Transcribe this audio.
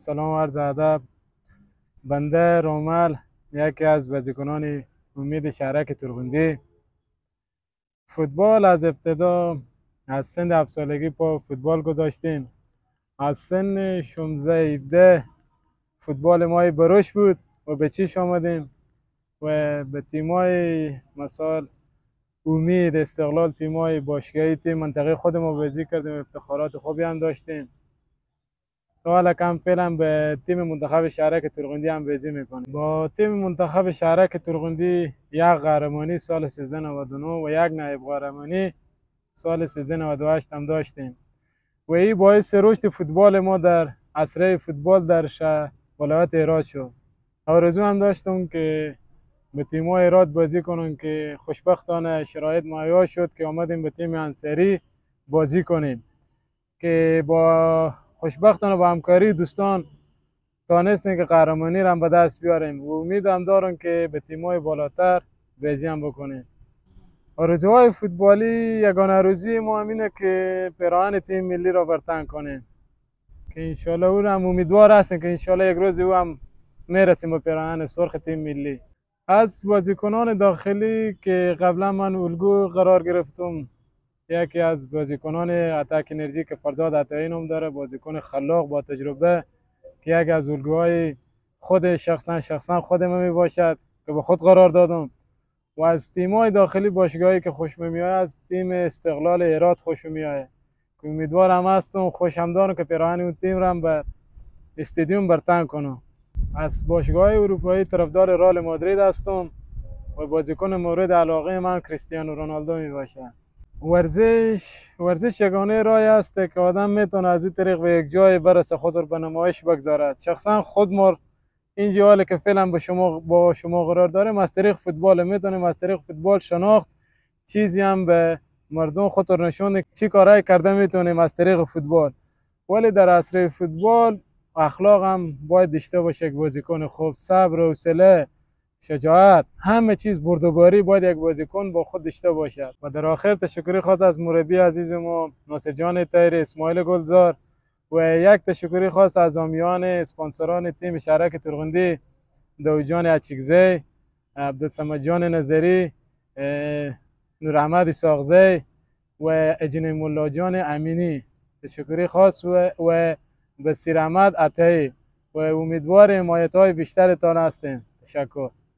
سلام و عرض ادب. بنده رومل، یکی از بازیکنان امید شهرک ترغندی. فوتبال از ابتدا از سن 7 سالگی پا فوتبال گذاشتیم. از سن 16-17 فوتبال ما بروش بود و به چیش آمدیم و به تیمای مثال امید، استقلال، تیمای باشگاهی، تیم منطقه خود ما بازی کردیم. افتخارات خوبی هم داشتیم. تا حالا کم فعلا به تیم منتخب شهرک ترغندی هم بازی میکنیم. با تیم منتخب شهرک ترغندی یک قهرمانی سال 1399 و یک نایب قهرمانی سال 1398 هم داشتیم و این باعث رشد فوتبال ما در عصر فوتبال در ولایت هرات شد. آرزو هم داشتم که به تیم‌های هرات بازی کنم که خوشبختانه شرایط مهیا شد که آمدیم به تیم انصاری بازی کنیم که با خوشبختانه با همکاری دوستان تانستیم که قهرمانی را به دست بیاریم و امید هم دارم که به تیم‌های بالاتر بازی هم بکنیم. آرزوهای فوتبالی یگانه آرزوی ما همینه که پیراهن تیم ملی را برتن کنیم که انشالله او هم امیدوار هستیم که انشالله یک روز او هم میرسیم به پیراهن سرخ تیم ملی. از بازیکنان داخلی که قبلا من الگو قرار گرفتم، یکی از بازیکنان اتک انرژی که فرزاد عطایی نام داره، بازیکن خلاق با تجربه که یک از الگوهای خود شخصا خود من می باشد که به خود قرار دادم. و از تیم‌های داخلی باشگاهی که خوش میآید از تیم استقلال هرات خوش میآید که امیدوارم هستم خوشم دارم که پیراهن اون تیم را به استادیوم برتن کنم. از باشگاه‌های اروپایی طرفدار رئال مادرید هستم و بازیکن مورد علاقه من کریستیانو رونالدو می باشد. ورزش یگانه راهی است که آدم میتونه از این طریق به یک جای برسه، خود را به نمایش بگذارد. شخصا خود ما این جوالی که فعلا با شما قرار داریم از طریق فوتبال میتونیم از طریق فوتبال شناخت چیزی هم به مردم خود را نشون چی کارهای کرده میتونیم از طریق فوتبال. ولی در عصر فوتبال اخلاق هم باید داشته باشه. یک بازیکن خوب صبر و حوصله، شجاعت، همه چیز بردباری باید یک بازیکن با خود داشته باشد. و در آخر تشکری خاص از مربی عزیز ما ناصر جان طاهری، اسماعیل گلزار و یک تشکری خاص از حامیان اسپانسران تیم شهرک ترغندی، داوود جان اچیکزی، عبدالصمد جان نظری، نوراحمد اسحاقزی و اجنه مولا جان امینی. تشکری خاص و بصیر احمد عطایی و امیدوار حمایت های بیشتر تان هستیم. تشکر.